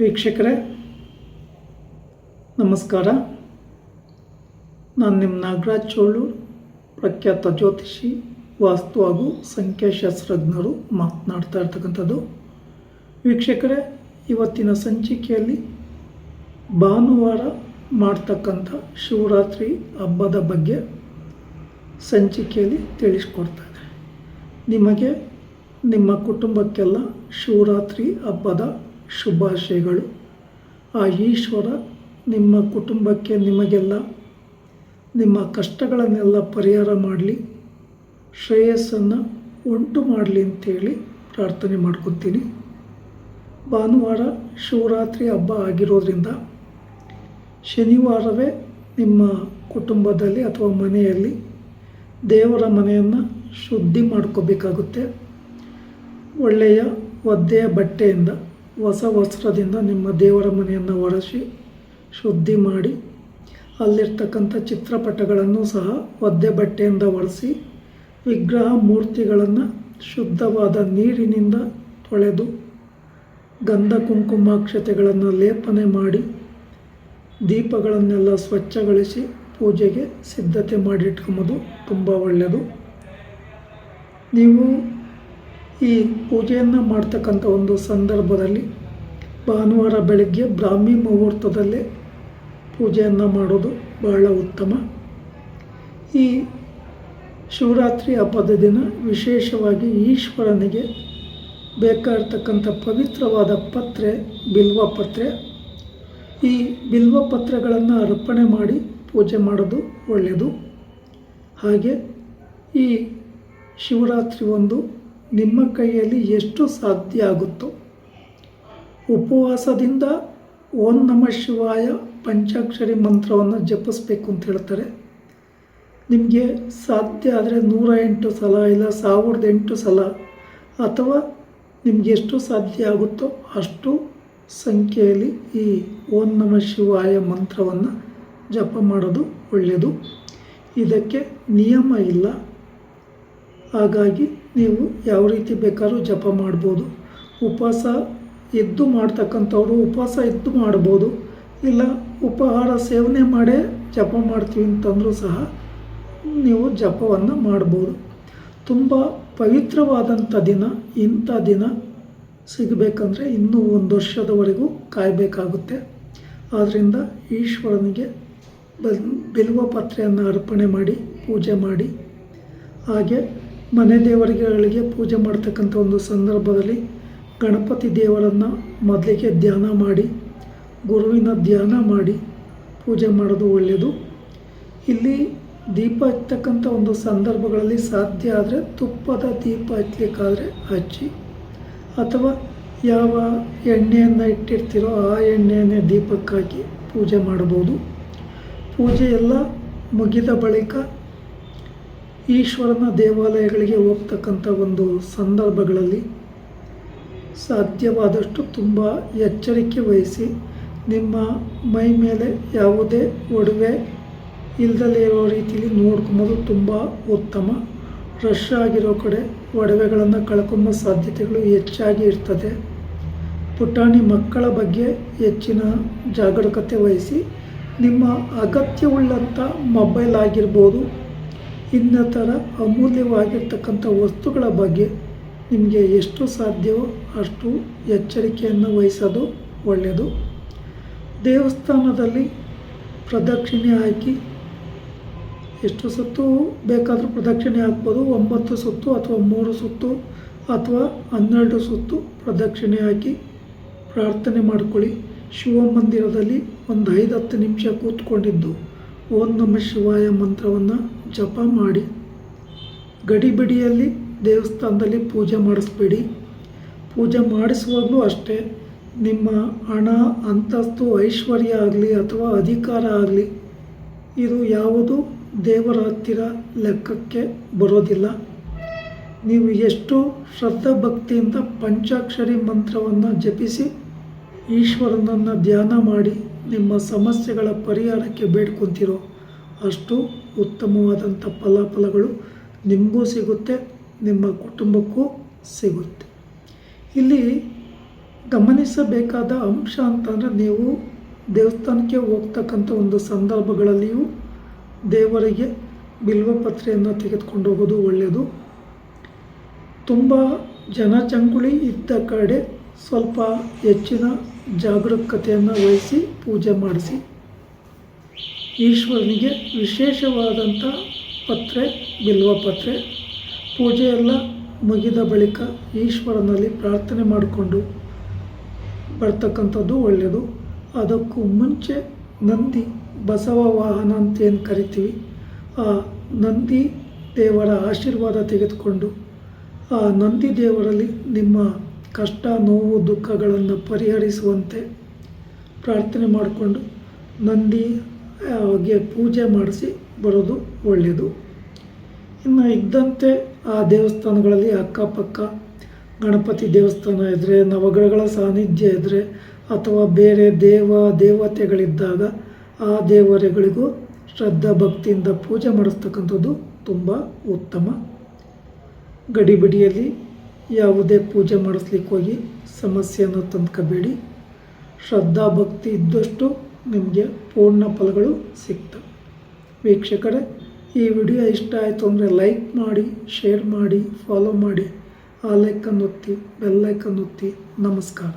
ವೀಕ್ಷಕರೇ ನಮಸ್ಕಾರ. ನಾನು ನಿಮ್ಮ ನಾಗರಾಜ್ ಚೋಳೂರು, ಪ್ರಖ್ಯಾತ ಜ್ಯೋತಿಷಿ, ವಾಸ್ತು ಹಾಗೂ ಸಂಖ್ಯಾಶಾಸ್ತ್ರಜ್ಞರು ಮಾತನಾಡ್ತಾ ಇರ್ತಕ್ಕಂಥದ್ದು. ವೀಕ್ಷಕರೇ, ಇವತ್ತಿನ ಸಂಚಿಕೆಯಲ್ಲಿ ಭಾನುವಾರ ಮಾಡ್ತಕ್ಕಂಥ ಶಿವರಾತ್ರಿ ಹಬ್ಬದ ಬಗ್ಗೆ ಸಂಚಿಕೆಯಲ್ಲಿ ತಿಳಿಸ್ಕೊಡ್ತಾ ಇದ್ದಾರೆ. ನಿಮಗೆ ನಿಮ್ಮ ಕುಟುಂಬಕ್ಕೆಲ್ಲ ಶಿವರಾತ್ರಿ ಹಬ್ಬದ ಶುಭಾಶಯಗಳು. ಆ ಈಶ್ವರ ನಿಮ್ಮ ಕುಟುಂಬಕ್ಕೆ, ನಿಮಗೆಲ್ಲ ನಿಮ್ಮ ಕಷ್ಟಗಳನ್ನೆಲ್ಲ ಪರಿಹಾರ ಮಾಡಲಿ, ಶ್ರೇಯಸ್ಸನ್ನು ಉಂಟು ಮಾಡಲಿ ಅಂತೇಳಿ ಪ್ರಾರ್ಥನೆ ಮಾಡ್ಕೊತೀನಿ. ಭಾನುವಾರ ಶಿವರಾತ್ರಿ ಹಬ್ಬ ಆಗಿರೋದ್ರಿಂದ ಶನಿವಾರವೇ ನಿಮ್ಮ ಕುಟುಂಬದಲ್ಲಿ ಅಥವಾ ಮನೆಯಲ್ಲಿ ದೇವರ ಮನೆಯನ್ನು ಶುದ್ಧಿ ಮಾಡ್ಕೋಬೇಕಾಗುತ್ತೆ. ಒಳ್ಳೆಯ ಒದ್ದೆಯ ಬಟ್ಟೆಯಿಂದ, ಹೊಸ ವಸ್ತ್ರದಿಂದ ನಿಮ್ಮ ದೇವರ ಮನೆಯನ್ನು ಒರೆಸಿ ಶುದ್ಧಿ ಮಾಡಿ, ಅಲ್ಲಿರ್ತಕ್ಕಂಥ ಚಿತ್ರಪಟಗಳನ್ನು ಸಹ ಒದ್ದೆ ಬಟ್ಟೆಯಿಂದ ಒರೆಸಿ, ವಿಗ್ರಹ ಮೂರ್ತಿಗಳನ್ನು ಶುದ್ಧವಾದ ನೀರಿನಿಂದ ತೊಳೆದು ಗಂಧ ಕುಂಕುಮಾಕ್ಷತೆಗಳನ್ನು ಲೇಪನೆ ಮಾಡಿ, ದೀಪಗಳನ್ನೆಲ್ಲ ಸ್ವಚ್ಛಗೊಳಿಸಿ ಪೂಜೆಗೆ ಸಿದ್ಧತೆ ಮಾಡಿಟ್ಕೊಂಬೋದು ತುಂಬ ಒಳ್ಳೆಯದು. ನೀವು ಈ ಪೂಜೆಯನ್ನು ಮಾಡ್ತಕ್ಕಂಥ ಒಂದು ಸಂದರ್ಭದಲ್ಲಿ ಭಾನುವಾರ ಬೆಳಗ್ಗೆ ಬ್ರಾಹ್ಮಿ ಮುಹೂರ್ತದಲ್ಲೇ ಪೂಜೆಯನ್ನು ಮಾಡೋದು ಬಹಳ ಉತ್ತಮ. ಈ ಶಿವರಾತ್ರಿ ಹಬ್ಬದ ದಿನ ವಿಶೇಷವಾಗಿ ಈಶ್ವರನಿಗೆ ಬೇಕಾಗಿರ್ತಕ್ಕಂಥ ಪವಿತ್ರವಾದ ಪತ್ರೆ ಬಿಲ್ವ ಪತ್ರೆ. ಈ ಬಿಲ್ವ ಪತ್ರೆಗಳನ್ನು ಅರ್ಪಣೆ ಮಾಡಿ ಪೂಜೆ ಮಾಡೋದು ಒಳ್ಳೆಯದು. ಹಾಗೆ ಈ ಶಿವರಾತ್ರಿ ಒಂದು ನಿಮ್ಮ ಕೈಯಲ್ಲಿ ಎಷ್ಟು ಸಾಧ್ಯ ಆಗುತ್ತೋ ಉಪವಾಸದಿಂದ ಓಂ ನಮಃ ಶಿವಾಯ ಪಂಚಾಕ್ಷರಿ ಮಂತ್ರವನ್ನು ಜಪಿಸಬೇಕು ಅಂತ ಹೇಳ್ತಾರೆ. ನಿಮಗೆ ಸಾಧ್ಯ ಆದರೆ 108 ಸಲ, ಇಲ್ಲ 1008 ಸಲ, ಅಥವಾ ನಿಮಗೆ ಎಷ್ಟು ಸಾಧ್ಯ ಆಗುತ್ತೋ ಅಷ್ಟು ಸಂಖ್ಯೆಯಲ್ಲಿ ಈ ಓಂ ನಮಃ ಶಿವಾಯ ಮಂತ್ರವನ್ನು ಜಪ ಮಾಡೋದು ಒಳ್ಳೆಯದು. ಇದಕ್ಕೆ ನಿಯಮ ಇಲ್ಲ, ಹಾಗಾಗಿ ನೀವು ಯಾವ ರೀತಿ ಬೇಕಾದ್ರೂ ಜಪ ಮಾಡ್ಬೋದು. ಉಪವಾಸ ಎದ್ದು ಮಾಡ್ತಕ್ಕಂಥವ್ರು ಉಪವಾಸ ಎದ್ದು ಮಾಡ್ಬೋದು, ಇಲ್ಲ ಉಪಹಾರ ಸೇವನೆ ಮಾಡೇ ಜಪ ಮಾಡ್ತೀವಿ ಅಂತಂದರೂ ಸಹ ನೀವು ಜಪವನ್ನು ಮಾಡ್ಬೋದು. ತುಂಬ ಪವಿತ್ರವಾದಂಥ ದಿನ. ಇಂಥ ದಿನ ಸಿಗಬೇಕಂದ್ರೆ ಇನ್ನೂ 1 ವರ್ಷದವರೆಗೂ ಕಾಯಬೇಕಾಗುತ್ತೆ. ಆದ್ದರಿಂದ ಈಶ್ವರನಿಗೆ ಬಿಲ್ವ ಪತ್ರೆಯನ್ನು ಅರ್ಪಣೆ ಮಾಡಿ ಪೂಜೆ ಮಾಡಿ, ಹಾಗೆ ಮನೆ ದೇವರುಗಳಿಗೆ ಪೂಜೆ ಮಾಡ್ತಕ್ಕಂಥ ಒಂದು ಸಂದರ್ಭದಲ್ಲಿ ಗಣಪತಿ ದೇವರನ್ನು ಮೊದಲಿಗೆ ಧ್ಯಾನ ಮಾಡಿ, ಗುರುವಿನ ಧ್ಯಾನ ಮಾಡಿ ಪೂಜೆ ಮಾಡೋದು ಒಳ್ಳೆಯದು. ಇಲ್ಲಿ ದೀಪ ಹಚ್ಚತಕ್ಕಂಥ ಒಂದು ಸಂದರ್ಭಗಳಲ್ಲಿ ಸಾಧ್ಯ ಆದರೆ ತುಪ್ಪದ ದೀಪ ಹಚ್ಚಲಿಕ್ಕಾದರೆ ಹಚ್ಚಿ, ಅಥವಾ ಯಾವ ಎಣ್ಣೆಯನ್ನು ಇಟ್ಟಿರ್ತೀರೋ ಆ ಎಣ್ಣೆಯನ್ನೇ ದೀಪಕ್ಕಾಕಿ ಪೂಜೆ ಮಾಡ್ಬೋದು. ಪೂಜೆ ಎಲ್ಲ ಮುಗಿದ ಬಳಿಕ ಈಶ್ವರನ ದೇವಾಲಯಗಳಿಗೆ ಹೋಗ್ತಕ್ಕಂಥ ಒಂದು ಸಂದರ್ಭಗಳಲ್ಲಿ ಸಾಧ್ಯವಾದಷ್ಟು ತುಂಬ ಎಚ್ಚರಿಕೆ ವಹಿಸಿ, ನಿಮ್ಮ ಮೈ ಮೇಲೆ ಯಾವುದೇ ಒಡವೆ ಇಲ್ಲದಲೇ ಇರೋ ರೀತಿಯಲ್ಲಿ ನೋಡ್ಕೊಂಬೋದು ತುಂಬ ಉತ್ತಮ. ರಶ್ ಆಗಿರೋ ಕಡೆ ಒಡವೆಗಳನ್ನು ಕಳ್ಕೊಂಬೋ ಸಾಧ್ಯತೆಗಳು ಹೆಚ್ಚಾಗಿ ಇರ್ತದೆ. ಪುಟಾಣಿ ಮಕ್ಕಳ ಬಗ್ಗೆ ಹೆಚ್ಚಿನ ಜಾಗರೂಕತೆ ವಹಿಸಿ, ನಿಮ್ಮ ಅಗತ್ಯವುಳ್ಳಂಥ ಮೊಬೈಲ್ ಆಗಿರ್ಬೋದು, ಇನ್ನಿತರ ಅಮೂಲ್ಯವಾಗಿರ್ತಕ್ಕಂಥ ವಸ್ತುಗಳ ಬಗ್ಗೆ ನಿಮಗೆ ಎಷ್ಟು ಸಾಧ್ಯವೋ ಅಷ್ಟು ಎಚ್ಚರಿಕೆಯನ್ನು ವಹಿಸೋದು ಒಳ್ಳೆಯದು. ದೇವಸ್ಥಾನದಲ್ಲಿ ಪ್ರದಕ್ಷಿಣೆ ಹಾಕಿ, ಎಷ್ಟು ಸುತ್ತು ಬೇಕಾದರೂ ಪ್ರದಕ್ಷಿಣೆ ಹಾಕ್ಬೋದು. 9 ಸುತ್ತು ಅಥವಾ 3 ಸುತ್ತು ಅಥವಾ 12 ಸುತ್ತು ಪ್ರದಕ್ಷಿಣೆ ಹಾಕಿ ಪ್ರಾರ್ಥನೆ ಮಾಡ್ಕೊಳ್ಳಿ. ಶಿವಮಂದಿರದಲ್ಲಿ ಒಂದು 5-10 ನಿಮಿಷ ಕೂತ್ಕೊಂಡಿದ್ದು ಓಂ ನಮಃ ಶಿವಾಯ ಮಂತ್ರವನ್ನು ಜಪ ಮಾಡಿ. ಗಡಿಬಿಡಿಯಲ್ಲಿ ದೇವಸ್ಥಾನದಲ್ಲಿ ಪೂಜೆ ಮಾಡಿಸ್ಬೇಡಿ. ಪೂಜೆ ಮಾಡಿಸುವಾಗಲೂ ಅಷ್ಟೇ, ನಿಮ್ಮ ಹಣ, ಅಂತಸ್ತು, ಐಶ್ವರ್ಯ ಆಗಲಿ ಅಥವಾ ಅಧಿಕಾರ ಆಗಲಿ, ಇದು ಯಾವುದು ದೇವರ ಹತ್ತಿರ ಲೆಕ್ಕಕ್ಕೆ ಬರೋದಿಲ್ಲ. ನೀವು ಎಷ್ಟು ಶ್ರದ್ಧಾ ಭಕ್ತಿಯಿಂದ ಪಂಚಾಕ್ಷರಿ ಮಂತ್ರವನ್ನು ಜಪಿಸಿ ಈಶ್ವರನನ್ನು ಧ್ಯಾನ ಮಾಡಿ ನಿಮ್ಮ ಸಮಸ್ಯೆಗಳ ಪರಿಹಾರಕ್ಕೆ ಬೇಡ್ಕೊತೀರೋ ಅಷ್ಟು ಉತ್ತಮವಾದಂಥ ಫಲಾಫಲಗಳು ನಿಮಗೂ ಸಿಗುತ್ತೆ, ನಿಮ್ಮ ಕುಟುಂಬಕ್ಕೂ ಸಿಗುತ್ತೆ. ಇಲ್ಲಿ ಗಮನಿಸಬೇಕಾದ ಅಂಶ ಅಂತಂದರೆ, ನೀವು ದೇವಸ್ಥಾನಕ್ಕೆ ಹೋಗ್ತಕ್ಕಂಥ ಒಂದು ಸಂದರ್ಭಗಳಲ್ಲಿಯೂ ದೇವರಿಗೆ ಬಿಲ್ವಪತ್ರೆಯನ್ನು ತೆಗೆದುಕೊಂಡು ಹೋಗೋದು ಒಳ್ಳೆಯದು. ತುಂಬ ಜನಜಂಗುಳಿ ಇದ್ದ ಕಡೆ ಸ್ವಲ್ಪ ಹೆಚ್ಚಿನ ಜಾಗರೂಕತೆಯನ್ನು ವಹಿಸಿ ಪೂಜೆ ಮಾಡಿಸಿ. ಈಶ್ವರನಿಗೆ ವಿಶೇಷವಾದಂಥ ಪತ್ರೆ ಬಿಲ್ವಪತ್ರೆ. ಪೂಜೆಯೆಲ್ಲ ಮುಗಿದ ಬಳಿಕ ಈಶ್ವರನಲ್ಲಿ ಪ್ರಾರ್ಥನೆ ಮಾಡಿಕೊಂಡು ಬರ್ತಕ್ಕಂಥದ್ದು ಒಳ್ಳೆಯದು. ಅದಕ್ಕೂ ಮುಂಚೆ ನಂದಿ ಬಸವ ವಾಹನ ಅಂತ ಏನು ಕರಿತೀವಿ, ಆ ನಂದಿ ದೇವರ ಆಶೀರ್ವಾದ ತೆಗೆದುಕೊಂಡು ಆ ನಂದಿ ದೇವರಲ್ಲಿ ನಿಮ್ಮ ಕಷ್ಟ ನೋವು ದುಃಖಗಳನ್ನು ಪರಿಹರಿಸುವಂತೆ ಪ್ರಾರ್ಥನೆ ಮಾಡಿಕೊಂಡು ನಂದಿಗೆ ಪೂಜೆ ಮಾಡಿಸಿ ಬರೋದು ಒಳ್ಳೆಯದು. ಇನ್ನು ಇದ್ದಂತೆ ಆ ದೇವಸ್ಥಾನಗಳಲ್ಲಿ ಅಕ್ಕಪಕ್ಕ ಗಣಪತಿ ದೇವಸ್ಥಾನ ಇದ್ದರೆ, ನವಗ್ರಹಗಳ ಸಾನ್ನಿಧ್ಯ ಇದ್ದರೆ, ಅಥವಾ ಬೇರೆ ದೇವತೆಗಳಿದ್ದಾಗ ಆ ದೇವರುಗಳಿಗೂ ಶ್ರದ್ಧಾ ಭಕ್ತಿಯಿಂದ ಪೂಜೆ ಮಾಡಿಸ್ತಕ್ಕಂಥದ್ದು ತುಂಬ ಉತ್ತಮ. ಗಡಿಬಿಡಿಯಲ್ಲಿ ಯಾವುದೇ ಪೂಜೆ ಮಾಡಿಸ್ಲಿಕ್ಕೆ ಹೋಗಿ ಸಮಸ್ಯೆಯನ್ನು ತಂದ್ಕೋಬೇಡಿ. ಶ್ರದ್ಧಾ ಭಕ್ತಿ ಇದ್ದಷ್ಟು ನಿಮಗೆ ಪೂರ್ಣ ಫಲಗಳು ಸಿಗ್ತವೆ. ವೀಕ್ಷಕರೇ, ಈ ವಿಡಿಯೋ ಇಷ್ಟ ಆಯಿತು ಅಂದರೆ ಲೈಕ್ ಮಾಡಿ, ಶೇರ್ ಮಾಡಿ, ಫಾಲೋ ಮಾಡಿ, ಆ ಲೈಕನ್ನು ಒತ್ತಿ, ಬೆಲ್ ಐಕನ್ ಒತ್ತಿ. ನಮಸ್ಕಾರ.